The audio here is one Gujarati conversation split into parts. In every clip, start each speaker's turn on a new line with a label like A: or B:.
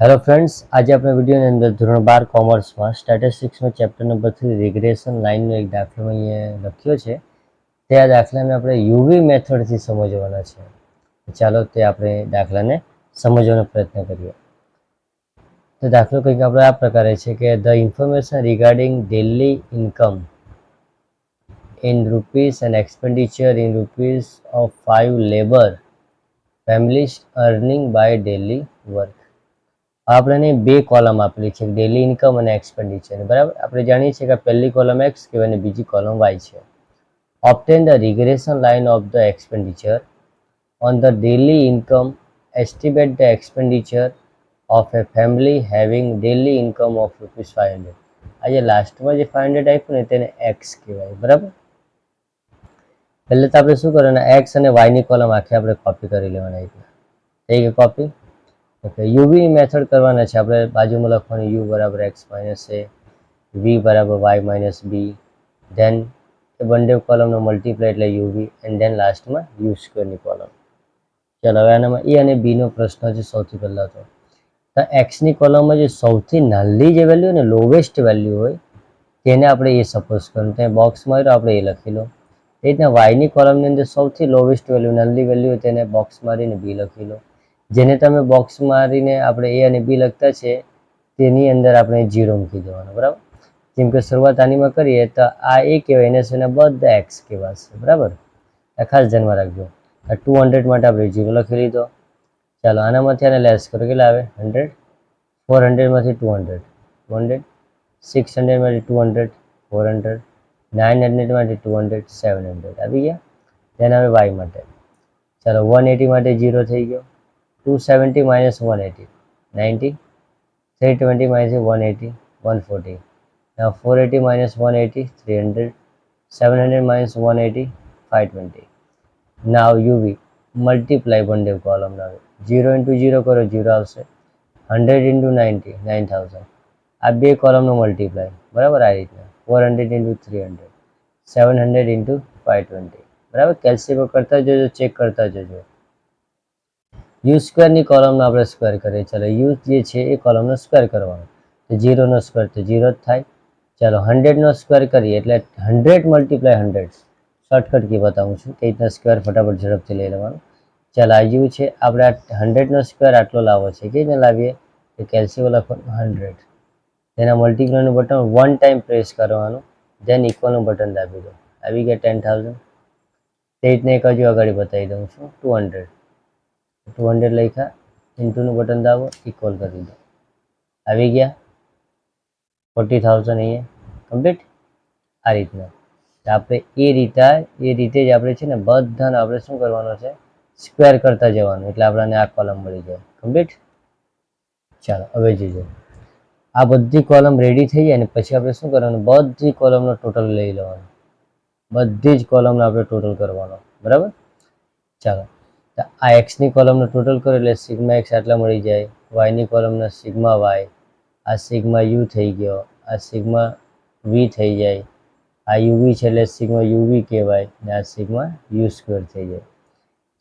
A: હેલો ફ્રેન્ડ્સ, આજે આપણે વિડીયોની અંદર ધોરણ 12 કોમર્સમાં સ્ટેટિસ્ટિક્સમાં ચેપ્ટર નંબર 3 રિગ્રેશન લાઇનનો એક દાખલો અહીંયા લખ્યો છે. તે આ દાખલાને આપણે યુવી મેથડથી સમજવાના છે. ચાલો તે આપણે દાખલાને સમજવાનો પ્રયત્ન કરીએ. તો દાખલો કંઈક આપણે આ પ્રકારે છે કે the information regarding daily income in rupees and expenditure in rupees of 5 labor families earning by daily work. આપણે બે કોલમ આપેલી છે, ડેલી ઇન્કમ અને એક્સપેન્ડિચર. બરાબર, આપણે જાણીએ છીએ કે પહેલી કોલમ એક્સ કહેવાય અને બીજી કોલમ વાય છે. Obtain the regression line of the expenditure on the daily income. Estimate the expenditure of a family having daily income of ₹500. આ જે લાસ્ટમાં જે 500 આપ્યું ને તેને એક્સ કહેવાય. બરાબર, પહેલે તો આપણે શું કરવાના, એક્સ અને વાયની કોલમ આખી આપણે કોપી કરી લેવાના. થઈ ગઈ કોપી. ઓકે, યુવી મેથડ કરવાના છે આપણે. બાજુમાં લખવાનું યુ બરાબર એક્સ માઇનસ એ, વી બરાબર વાય માઇનસ બી, ધેન એ બંને કોલમનો મલ્ટીપ્લાય એટલે યુવી, એન્ડ ધેન લાસ્ટમાં યુ સ્ક્વેરની કોલમ. ચાલો હવે આનામાં એ અને બીનો પ્રશ્ન છે. સૌથી પહેલાં તો એક્સની કોલમમાં જે સૌથી નાની જે વેલ્યુ ને લોવેસ્ટ વેલ્યુ હોય તેને આપણે એ સપોઝ કરવાનું. ત્યાં બોક્સમાં આવ્યો આપણે એ લખી લો. એ રીતના વાયની કોલમની અંદર સૌથી લોવેસ્ટ વેલ્યુ નાની વેલ્યુ હોય તેને બોક્સ મારીને બી લખી લો. જેને તમે બોક્સ મારીને આપણે એ અને બી લખતા છે તેની અંદર આપણે 0 મૂકી દેવાનું. બરાબર, જેમ કે શરૂઆત આનીમાં કરીએ તો આ એ કહેવાય, એને છે બધા એક્સ કહેવાશે. બરાબર, આ ખાસ ધ્યાનમાં રાખજો. આ 200 માટે આપણે 0 લખી લીધો. ચાલો આનામાંથી આને લેસ કરો, કેટલા આવે 100. 400માંથી 200, 200. 600માંથી 200, 400. 900માંથી 200, 700 આવી ગયા. તેના હવે વાય માટે ચાલો 180 માટે 0 થઈ ગયો. 270 minus 180, 90. 320 minus 180, 140. Now 480 minus 180, 300. 700 minus 180, 520. Now UV multiply one day column. Now 0 into 0 કરો 0 આવશે. 100 into 90, 9000. આ બે કોલમનો મલ્ટીપ્લાય. બરાબર, આ રીતના 400 into 300, 700 into 520. બરાબર, કેલ્સીયમ કરતા જજો, ચેક કરતા જજો. યુ સ્ક્વેરની કોલમનો આપણે સ્ક્વેર કરીએ. ચાલો યુ જે છે એ કોલમનો સ્ક્વેર કરવાનો. તો 0નો સ્ક્વેર તો 0 જ થાય. ચાલો 100નો સ્ક્વેર કરીએ એટલે 100 મલ્ટીપ્લાય 100. શોર્ટકટ કી બતાવું છું કે રીતના સ્ક્વેર ફટાફટ ઝડપથી લઈ લેવાનું. ચાલો આ યુ છે, આપણે આ 100નો સ્ક્વેર આટલો લાવવો છે. કેવી રીતે લાવીએ? તો કેલ્સીયમ લખવાનું 100. તેના મલ્ટીપ્લાયનું બટન 1 ટાઈમ પ્રેસ કરવાનું, ધેન ઇક્વલનું બટન દાબી દો. આવી ગયા 10,000. તે રીતના એક હજુ આગળ બતાવી દઉં છું. 200 લખ્યા, ઇન્ટુનું બટન દાબો, ઇક્વલ કરી દો. આવી ગયા 40,000 અહીંયા કમ્પ્લીટ. આ રીતના આપણે એ રીતે જ આપણે છે ને બધાને આપણે શું કરવાનું છે, સ્ક્વેર કરતા જવાનું, એટલે આપણને આ કોલમ મળી જાય. કમ્પ્લીટ. ચાલો હવે જોજો, આ બધી કોલમ રેડી થઈ જાય ને પછી આપણે શું કરવાનું, બધી કોલમનો ટોટલ લઈ લેવાનું. બધી જ કોલમનો આપણે ટોટલ કરવાનો. બરાબર, ચાલો આ એક્સની કોલમનો ટોટલ કરો એટલે સિગ્મા એક્સ આટલા મળી જાય. વાયની કોલમનો સિગ્મા વાય, આ સિગ્મા યુ થઈ ગયો, આ સિગ્મા વી થઈ જાય. આ યુવી છે એટલે સિગ્મા યુવી કહેવાય, ને આ સિગ્મા યુ સ્ક્વેર થઈ જાય.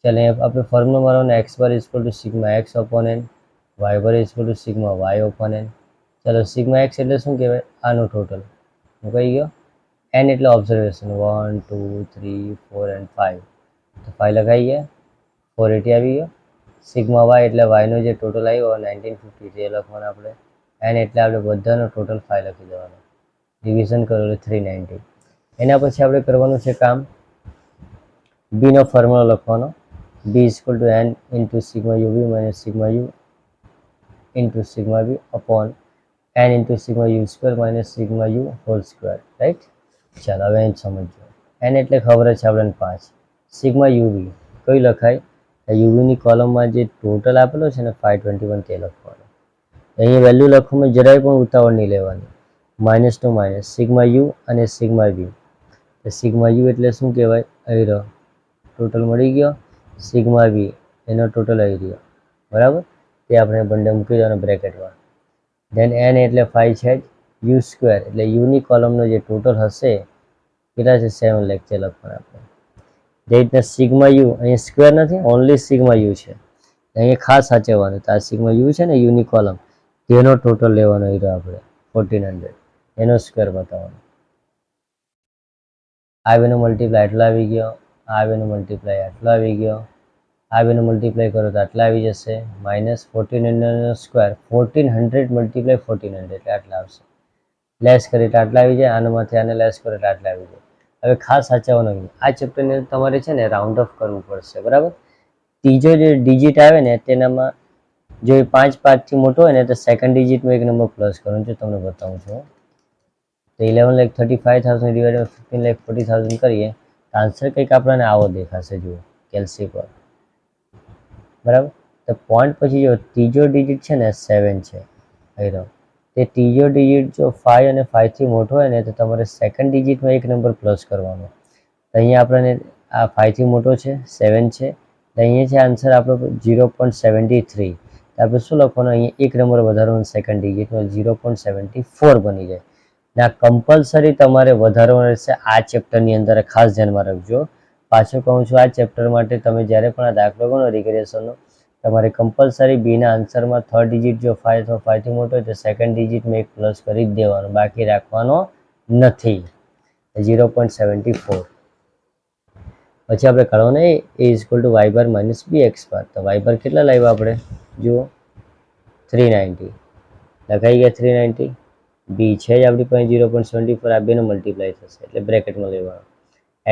A: ચાલો આપણે ફોર્મ્યુલા મારવાનો, X bar is equal to sigma X upon N, Y bar is equal to sigma Y upon N. ચાલો સિગ્મા એક્સ એટલે શું કહેવાય, આનું ટોટલ મુકાઈ ગયો. એન એટલે ઓબ્ઝર્વેશન 1 2 3 4 and 5, તો 5 લગાવી ગયા. 480 આવી ગયો. સિગ્મા વાય એટલે વાયનો જે ટોટલ આવ્યો 1950 એ લખવાનું આપણે. એન એટલે આપણે બધાનો ટોટલ 5 લખી દેવાનો. ડિવિઝન કરો એટલે 390. એના પછી આપણે કરવાનું છે કામ, બીનો ફોર્મ્યુલા લખવાનો. B is equal to N into sigma UV minus sigma U into sigma V upon N into sigma U square minus sigma U whole square. Right, ચાલો હવે એને સમજો. એન એટલે ખબર છે આપણને 5. સિગ્મા યુવી કઈ લખાય, યુવીની કોલમમાં જે ટોટલ આપેલો છે ને 521 તે લખવાનું. અહીંયા વેલ્યુ લખવામાં જરાય પણ ઉતાવળ નહીં લેવાની. Minus two minus sigma U અને સિગ્મા વી. સિગ્મા યુ એટલે શું કહેવાય, અહીં રહ્યો ટોટલ મળી ગયો. સિગ્મા વી એનો ટોટલ અહીં રહ્યો. બરાબર, તે આપણે બંને મૂકી દેવાનો બ્રેકેટમાં. ધેન એન એટલે 5 છે જ. યુ સ્ક્વેર એટલે યુની કોલમનો જે ટોટલ હશે કેટલા છે 7 લાખ તે લખવાના આપણે. જે રીતના સિગ્મા યુ અહીંયા સ્ક્વેર નથી, ઓનલી સિગ્મા યુ છે. અહીંયા ખાસ સાચવવાનું. તો આ સિગ્મા યુ છે ને, યુની કોલમ, તેનો ટોટલ લેવાનો રહ્યો આપણે 1400, એનો સ્ક્વેર બતાવવાનો. આ બેનો મલ્ટીપ્લાય આટલો આવી ગયો, આ બેનો મલ્ટીપ્લાય આટલો આવી ગયો, આ બેનો મલ્ટીપ્લાય કરો તો આટલા આવી જશે, માઇનસ 1400 સ્ક્વેર, 1400 મલ્ટીપ્લાય 1400 એટલે આટલા આવશે. લેસ કરી એટલે આટલા આવી જાય, આનામાંથી આને લેસ કરો એટલે આટલા આવી જાય. હવે ખાસ સાચવવાનું, આ ચેપ્ટરની અંદર તમારે છે ને રાઉન્ડ ઓફ કરવું પડશે, બરાબર. ત્રીજો જે ડિજિટ આવે ને તેનામાં જો એ 5 મોટો હોય ને તો સેકન્ડ ડિજિટમાં એક નંબર પ્લસ કરવાનો. જો તમને બતાવું છું, તો 11,35,000 ડિવાઇડેડ 15,40,000 કરીએ તો આન્સર કંઈક આપણને આવો દેખાશે. જુઓ કેલ્સી પર, બરાબર. તો પોઈન્ટ પછી જો ત્રીજો ડિજિટ છે ને 7 છે, અહીં તે ત્રીજો ડિજિટ જો 5 અને 5 થી મોટો હોય ને તો તમારે સેકન્ડ ડિજિટમાં એક નંબર પ્લસ કરવાનો. તો અહીંયા આપણને આ 5 થી મોટો છે, 7 છે, તો અહીંયા છે આન્સર આપણો 0.73. તો આપણે શું લખવાનું, અહીંયા એક નંબર વધારવાનો સેકન્ડ ડિજિટમાં 0.74 બની જાય. ના કમ્પલસરી તમારે વધારવાનું રહેશે આ ચેપ્ટરની અંદર, ખાસ ધ્યાનમાં રાખજો. પાછું કહું છું, આ ચેપ્ટર માટે તમે જ્યારે પણ આ દાખલો ગણો રિગ્રેશનનો, તમારે કમ્પલસરી બીના આન્સરમાં થર્ડ ડિજિટ જો 5 અથવા 5 થી મોટો હોય તો સેકન્ડ ડિજિટમાં એક પ્લસ કરી જ દેવાનો, બાકી રાખવાનો નથી. 0.74. પછી આપણે કાઢવાનું a is equal to y bar minus b x bar. તો વાય બાર કેટલા લાવ્યા આપણે, જુઓ 390, લખાઈ ગયા 390. બી છે જ આપણી પાસે 0.74, આ બેનો મલ્ટીપ્લાય થશે એટલે બ્રેકેટમાં લેવાનો.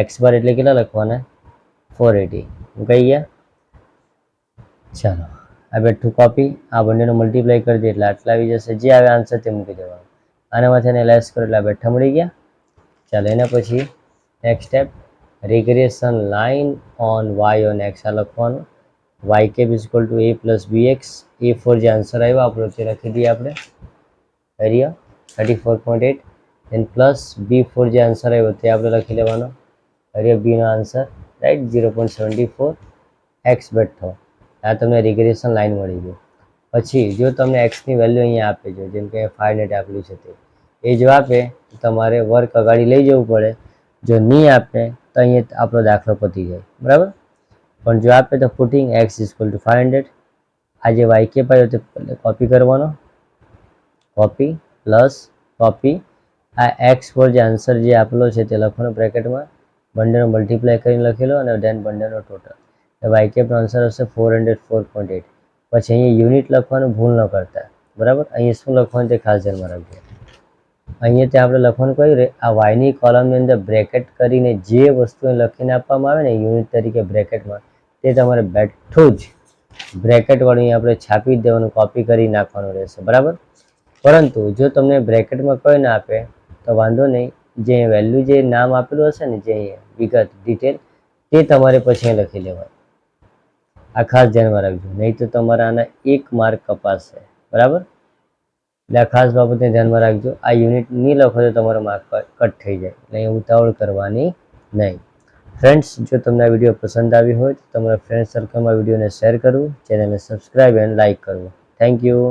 A: એક્સ બાર એટલે કેટલા લખવાના, 480, મુકાઈ ગયા. ચાલો આ બેઠું કોપી, આ બંનેનો મલ્ટીપ્લાય કરી દે એટલે આટલા આવી જશે. જે આવે આન્સર તે મૂકી દેવાનો. આનામાંથી એને લેસ કરો એટલે આ બેઠા મળી ગયા. ચાલો એના પછી next step, regression line on Y on X. આ લખવાનું Y cap is equal to A plus B X. A4 જે આન્સર આવ્યો આપણો તે લખી દઈએ આપણે, એરિયા 34.8, એન્ડ પ્લસ B4 જે આન્સર આવ્યો તે આપણે લખી લેવાનો, એરિયા બીનો આન્સર, રાઈટ 0.74 એક્સ બેઠો. આ તમને રિગ્રેશન લાઇન મળી ગઈ. પછી જો તમને એક્સની વેલ્યુ અહીંયા આપે છે, જેમ કે 5 આપેલું છે તે, એ જો આપે તો તમારે વર્ક અગાડી લઈ જવું પડે. જો નહીં આપે તો અહીંયા આપણો દાખલો પતી જાય, બરાબર. પણ જો આપે તો પુટિંગ એક્સ ઇક્વલ ટુ 500. આ જે વાય કેપ આવ્યો તે કોપી કરવાનો, કોપી પ્લસ કોપી, આ એક્સ ફોર જે આન્સર જે આપેલો છે તે લખવાનો બ્રેકેટમાં, બંનેનો મલ્ટીપ્લાય કરીને લખેલો અને ધેન બંનેનો ટોટલ. વાય કેપનો આન્સર હશે 404.8. પછી અહીંયા યુનિટ લખવાનું ભૂલ ન કરતા, બરાબર. અહીંયા શું લખવાનું તે ખાસ ધ્યાનમાં રાખજો. અહીંયા તે આપણે લખવાનું કહ્યું રે, આ વાયની કોલમની અંદર બ્રેકેટ કરીને જે વસ્તુ લખીને આપવામાં આવે ને યુનિટ તરીકે બ્રેકેટમાં, તે તમારે બેઠું જ બ્રેકેટવાળું અહીંયા આપણે છાપી જ દેવાનું, કોપી કરી નાખવાનું રહેશે, બરાબર. પરંતુ જો તમને બ્રેકેટમાં કોઈ ના આપે તો વાંધો નહીં, જે વેલ્યુ જે નામ આપેલું હશે ને, જે વિગત ડિટેલ, તે તમારે પછી લખી લેવાનું. આ ખાસ ધ્યાનમાં રાખજો, નહીં તો તમારા આના 1 માર્ક કપાશે, બરાબર. એટલે આ ખાસ બાબતને ધ્યાનમાં રાખજો. આ યુનિટ નહીં લખો તો તમારો માર્ક કટ થઈ જાય, એટલે અહીંયા ઉતાવળ કરવાની નહીં. ફ્રેન્ડ્સ, જો તમને આ વિડીયો પસંદ આવી હોય તો તમારા ફ્રેન્ડ સર્કલમાં વિડીયોને શેર કરવું, ચેનલને સબસ્ક્રાઈબ એન્ડ લાઇક કરવું. Thank you.